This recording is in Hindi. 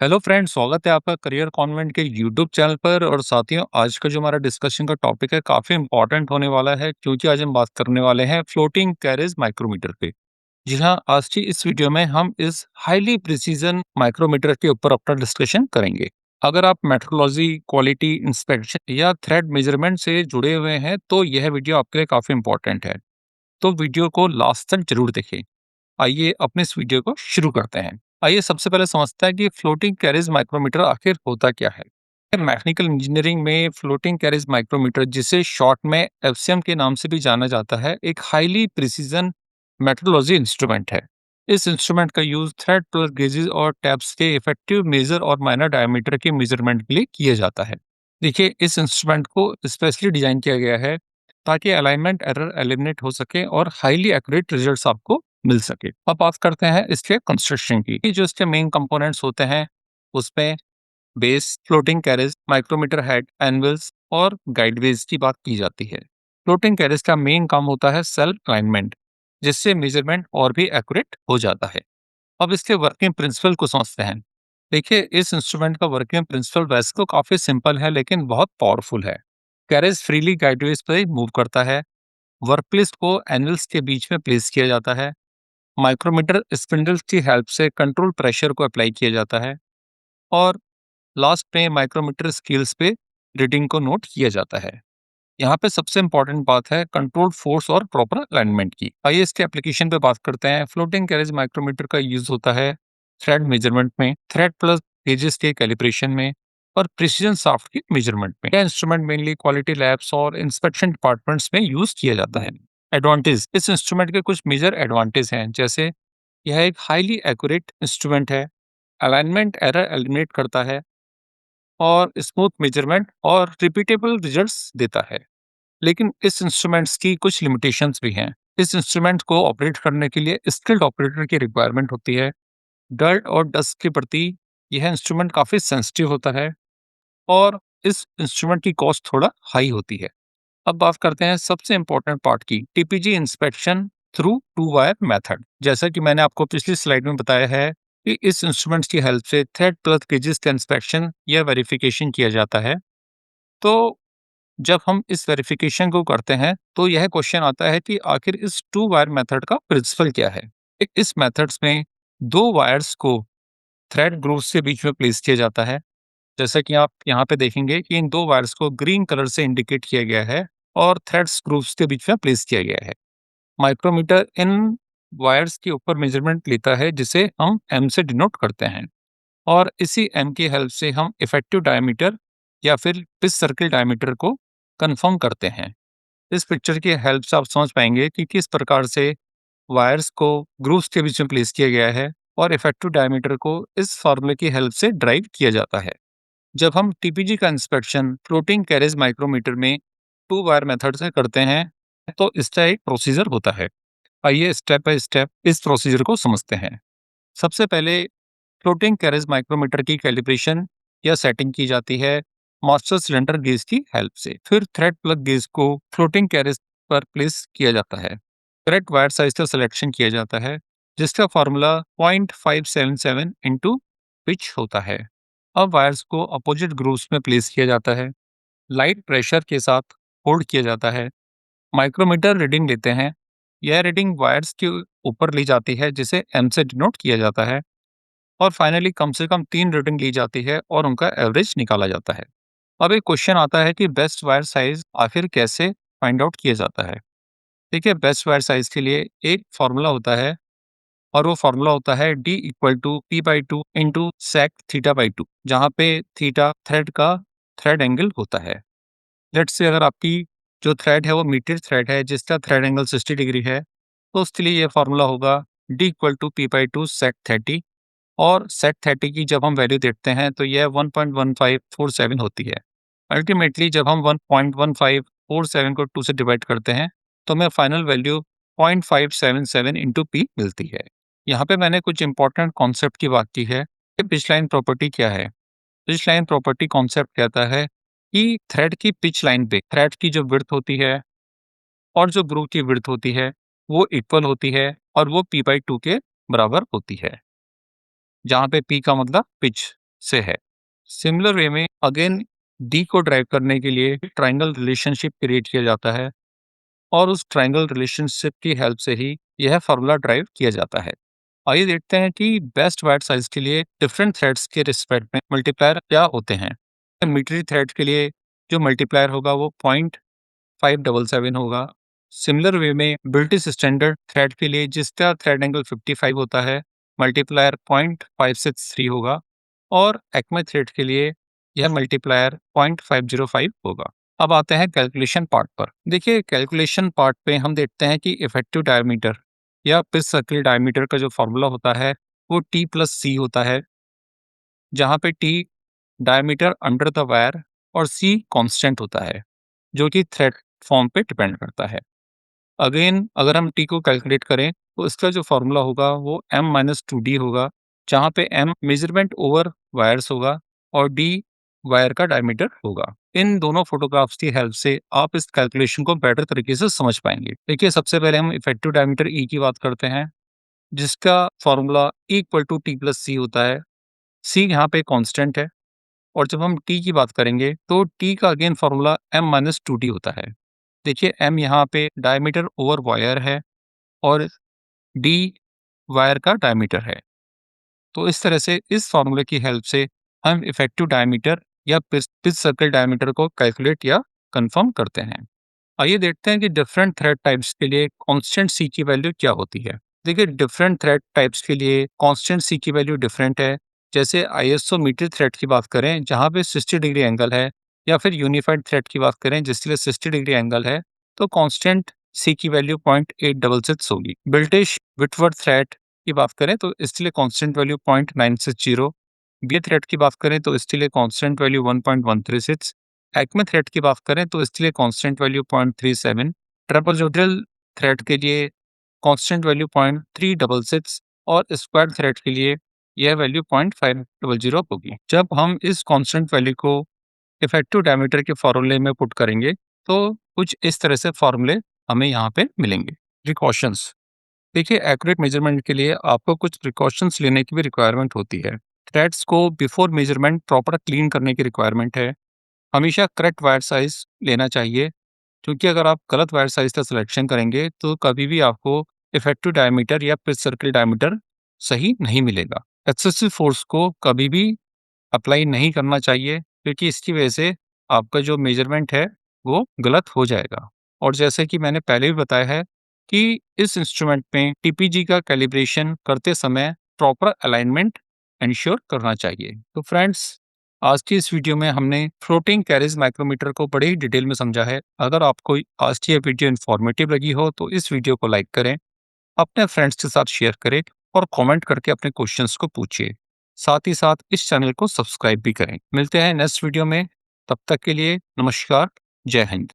हेलो फ्रेंड, स्वागत है आपका करियर कॉन्वेंट के यूट्यूब चैनल पर। और साथियों, आज का जो हमारा डिस्कशन का टॉपिक है काफी इंपॉर्टेंट होने वाला है, क्योंकि आज हम बात करने वाले हैं फ्लोटिंग कैरेज माइक्रोमीटर पे। जी हाँ, आज की इस वीडियो में हम इस हाईली प्रिसीजन माइक्रोमीटर के ऊपर अपना डिस्कशन करेंगे। अगर आप मेट्रोलॉजी, क्वालिटी इंस्पेक्शन या थ्रेड मेजरमेंट से जुड़े हुए हैं तो यह वीडियो आपके लिए काफी इंपॉर्टेंट है। तो वीडियो को लास्ट तक जरूर देखें। आइए अपने इस वीडियो को शुरू करते हैं। आइए सबसे पहले समझते हैं कि फ्लोटिंग कैरेज माइक्रोमीटर आखिर होता क्या है। मैकेनिकल इंजीनियरिंग में फ्लोटिंग कैरेज माइक्रोमीटर, जिसे शॉर्ट में एफसीएम के नाम से भी जाना जाता है, एक हाईली प्रिसीजन मेट्रोलॉजी इंस्ट्रूमेंट है। इस इंस्ट्रूमेंट का यूज थ्रेड प्लस गेजेस और टैप्स के इफेक्टिव मेजर और माइनर डायमीटर के मेजरमेंट के लिए किया जाता है। देखिए, इस इंस्ट्रूमेंट को स्पेशली डिजाइन किया गया है ताकि अलाइनमेंट एरर एलिमिनेट हो सके और हाईली एक्यूरेट रिजल्ट्स आपको मिल सके। अब बात करते हैं इसके कंस्ट्रक्शन की। जो इसके मेन कंपोनेंट्स होते हैं उसमें base, floating carriage, micrometer head, anvils और गाइडवेज की बात की जाती है। फ्लोटिंग कैरेज का मेन काम होता है सेल्फ अलाइनमेंट, जिससे मेजरमेंट और भी एक्यूरेट हो जाता है। अब इसके वर्किंग प्रिंसिपल को समझते हैं। देखिए, इस इंस्ट्रूमेंट का वर्किंग प्रिंसिपल वैसे तो काफी सिंपल है, लेकिन बहुत पावरफुल है। कैरेज फ्रीली गाइडवेज पर मूव करता है। वर्कपीस को एनवल्स के बीच में प्लेस किया जाता है। माइक्रोमीटर स्पिंडल्स की हेल्प से कंट्रोल प्रेशर को अप्लाई किया जाता है। और लास्ट में माइक्रोमीटर स्केल्स पे रीडिंग को नोट किया जाता है। यहाँ पे सबसे इंपॉर्टेंट बात है कंट्रोल फोर्स और प्रॉपर अलाइनमेंट की। आइए इसके एप्लीकेशन पे बात करते हैं। फ्लोटिंग कैरेज माइक्रोमीटर का यूज होता है थ्रेड मेजरमेंट में, थ्रेड प्लस गेजेस के कैलिब्रेशन में और प्रिसीजन शाफ्ट की मेजरमेंट में। यह इंस्ट्रूमेंट मेनली क्वालिटी लैब्स और इंस्पेक्शन डिपार्टमेंट्स में यूज किया जाता है। एडवांटेज, इस इंस्ट्रूमेंट के कुछ मेजर एडवांटेज हैं, जैसे यह एक हाईली एक्यूरेट इंस्ट्रूमेंट है, अलाइनमेंट एरर एलिमिनेट करता है और स्मूथ मेजरमेंट और रिपीटेबल रिजल्ट्स देता है। लेकिन इस इंस्ट्रूमेंट्स की कुछ लिमिटेशंस भी हैं। इस इंस्ट्रूमेंट को ऑपरेट करने के लिए स्किल्ड ऑपरेटर की रिक्वायरमेंट होती है। डर्ट और डस्ट के प्रति यह इंस्ट्रूमेंट काफ़ी सेंसिटिव होता है और इस इंस्ट्रूमेंट की कॉस्ट थोड़ा हाई होती है। अब बात करते हैं सबसे इंपॉर्टेंट पार्ट की, TPG inspection through two wire method. जैसा कि मैंने आपको पिछली स्लाइड में बताया है कि इस इंस्ट्रूमेंट्स की हेल्प से थ्रेड प्लस गेजेस का इंस्पेक्शन या वेरिफिकेशन किया जाता है। तो जब हम इस वेरिफिकेशन को करते हैं तो यह क्वेश्चन आता है कि आखिर इस टू वायर मेथड का प्रिंसिपल क्या है। इस मेथड्स में दो वायर्स को थ्रेड ग्रूव्स के बीच में प्लेस किया जाता है। जैसा कि आप यहाँ पे देखेंगे कि इन दो वायर्स को ग्रीन कलर से इंडिकेट किया गया है और थ्रेड्स ग्रूव्स के बीच में प्लेस किया गया है। माइक्रोमीटर इन वायर्स के ऊपर मेजरमेंट लेता है, जिसे हम एम से डिनोट करते हैं। और इसी एम की हेल्प से हम इफेक्टिव डायमीटर या फिर पिच सर्किल डायमीटर को कंफर्म करते हैं। इस पिक्चर की हेल्प से आप समझ पाएंगे कि किस प्रकार से वायर्स को ग्रूव्स के बीच में प्लेस किया गया है और इफेक्टिव डायमीटर को इस फार्मूले की हेल्प से ड्राइव किया जाता है। जब हम टीपीजी का इंस्पेक्शन फ्लोटिंग कैरेज माइक्रोमीटर में टू वायर मेथड से करते हैं तो इसका एक प्रोसीजर होता है। आइए स्टेप बाय स्टेप इस प्रोसीजर को समझते हैं। सबसे पहले फ्लोटिंग कैरेज माइक्रोमीटर की कैलिब्रेशन या सेटिंग की जाती है मास्टर सिलेंडर गेज की हेल्प से। फिर थ्रेड प्लग गेज को फ्लोटिंग कैरेज पर प्लेस किया जाता है। करेक्ट वायर साइज का सिलेक्शन किया जाता है, जिसका फार्मूला 0.577 इंटू पिच होता है। अब वायर्स को अपोजिट ग्रूव्स में प्लेस किया जाता है। लाइट प्रेशर के साथ होल्ड किया जाता है। माइक्रोमीटर रीडिंग लेते हैं। यह रीडिंग वायर्स के ऊपर ली जाती है, जिसे एम से डिनोट किया जाता है। और फाइनली कम से कम 3 रीडिंग ली जाती है और उनका एवरेज निकाला जाता है। अब एक क्वेश्चन आता है कि बेस्ट वायर साइज आखिर कैसे फाइंड आउट किया जाता है। देखिए, बेस्ट वायर साइज के लिए एक फॉर्मूला होता है और वो फॉर्मूला होता है D equal to P/2 into sec theta, जहाँ पे थीटा थ्रेड का थ्रेड एंगल होता है। लेट्स से अगर आपकी जो थ्रेड है वो मीटर थ्रेड है जिसका थ्रेड एंगल 60 डिग्री है, तो उसके लिए ये फॉर्मूला होगा D इक्वल टू P/2 सेक 30। और सेक 30 की जब हम वैल्यू देखते हैं तो यह 1.1547 होती है। अल्टीमेटली जब हम 1.1547 को 2 से डिवाइड करते हैं तो हमें फाइनल वैल्यू 0.577 इंटू पी मिलती है। यहाँ पे मैंने कुछ इंपॉर्टेंट कॉन्सेप्ट की बात की है कि पिच लाइन प्रॉपर्टी क्या है। पिच लाइन प्रॉपर्टी कॉन्सेप्ट कहता है कि थ्रेड की पिच लाइन पे थ्रेड की जो विड्थ होती है और जो ग्रूव की विड्थ होती है वो इक्वल होती है और वो P/2 के बराबर होती है, जहाँ पे P का मतलब पिच, से है। सिमिलर वे में अगेन डी को ड्राइव करने के लिए ट्रायंगल रिलेशनशिप क्रिएट किया जाता है और उस ट्रायंगल रिलेशनशिप की हेल्प से ही यह फार्मूला ड्राइव किया जाता है। आइए देखते हैं कि बेस्ट वायर साइज के लिए डिफरेंट थ्रेड्स के रिस्पेक्ट में मल्टीप्लायर क्या होते हैं। मीटरी थ्रेड के लिए जो मल्टीप्लायर होगा वो 0.577 होगा। सिमिलर वे में ब्रिटिश स्टैंडर्ड थ्रेड के लिए जिसका थ्रेड एंगल 55 होता है, मल्टीप्लायर 0.563 होगा और एक्मे थ्रेड के लिए यह मल्टीप्लायर 0.505 होगा। अब आते हैं कैलकुलेशन पार्ट पर। देखिए कैलकुलेशन पार्ट पे हम देखते हैं कि इफेक्टिव डायमीटर या पिच सर्किल डायमीटर का जो फॉर्मूला होता है वो टी प्लस सी होता है, जहाँ पे T diameter under the wire और सी कांस्टेंट होता है जो कि थ्रेड फॉर्म पे डिपेंड करता है। अगेन अगर हम टी को कैलकुलेट करें तो इसका जो फॉर्मूला होगा वो m माइनस टू डी होगा, जहाँ पे m मेजरमेंट ओवर वायर्स होगा और d वायर का डायमीटर होगा। इन दोनों फोटोग्राफ्स की हेल्प से आप इस कैलकुलेशन को बेटर तरीके से समझ पाएंगे। देखिए सबसे पहले हम इफेक्टिव डायमीटर ई की बात करते हैं, जिसका formula E equal to T plus C होता है। सी यहाँ पे कांस्टेंट है और जब हम टी की बात करेंगे तो टी का again formula m minus two D होता है। देखिए m यहाँ पे डायमीटर ओवर वायर है और d वायर का डायमीटर है। तो इस तरह से इस फॉर्मूले की हेल्प से हम इफेक्टिव डायमीटर या पिच सर्कल डायमीटर को कैलकुलेट या कंफर्म करते हैं। आइए देखते हैं कि डिफरेंट थ्रेड टाइप्स के लिए कांस्टेंट सी की वैल्यू क्या होती है। देखिए डिफरेंट थ्रेड टाइप्स के लिए कांस्टेंट सी की वैल्यू डिफरेंट है। जैसे आइसोमीटर थ्रेड की बात करें जहाँ पे 60 डिग्री एंगल है, या फिर यूनिफाइड थ्रेड की बात करें जिसके लिए 60 डिग्री एंगल है, तो कांस्टेंट सी की वैल्यू 0.866 होगी। ब्रिटिश विटवर्थ थ्रेड की बात करें तो इसके लिए कांस्टेंट वैल्यू 0.960। बी थ्रेड की बात करें तो इसके लिए कांस्टेंट वैल्यू 1.136। एक्मे थ्रेड की बात करें तो इसके लिए कांस्टेंट वैल्यू 0.37। ट्रेपेजोइडल थ्रेड के लिए कांस्टेंट वैल्यू 0.366 और स्क्वायर थ्रेड के लिए यह वैल्यू 0.500 होगी। जब हम इस कांस्टेंट वैल्यू को इफेक्टिव डायमीटर के फॉर्मूले में पुट करेंगे तो कुछ इस तरह से फॉर्मूले हमें यहाँ पे मिलेंगे। प्रिकॉशंस। देखिए एक्यूरेट मेजरमेंट के लिए आपको कुछ प्रिकॉशंस लेने की भी रिक्वायरमेंट होती है। थ्रेड्स को बिफोर मेजरमेंट प्रॉपर क्लीन करने की रिक्वायरमेंट है। हमेशा करेक्ट वायर साइज लेना चाहिए, क्योंकि अगर आप गलत वायर साइज का सिलेक्शन करेंगे तो कभी भी आपको इफेक्टिव डायमीटर या पिच सर्किल डायमीटर सही नहीं मिलेगा। एक्सेसिव फोर्स को कभी भी अप्लाई नहीं करना चाहिए, क्योंकि इसकी वजह से आपका जो मेजरमेंट है वो गलत हो जाएगा। और जैसे कि मैंने पहले भी बताया है कि इस इंस्ट्रूमेंट में टीपीजी का कैलिब्रेशन करते समय प्रॉपर अलाइनमेंट इंश्योर करना चाहिए। तो फ्रेंड्स, आज की इस वीडियो में हमने फ्लोटिंग कैरिज माइक्रोमीटर को बड़े ही डिटेल में समझा है। अगर आपको आज की ये वीडियो इन्फॉर्मेटिव लगी हो तो इस वीडियो को लाइक करें, अपने फ्रेंड्स के साथ शेयर करें और कमेंट करके अपने क्वेश्चंस को पूछिए। साथ ही साथ इस चैनल को सब्सक्राइब भी करें। मिलते हैं नेक्स्ट वीडियो में, तब तक के लिए नमस्कार, जय हिंद।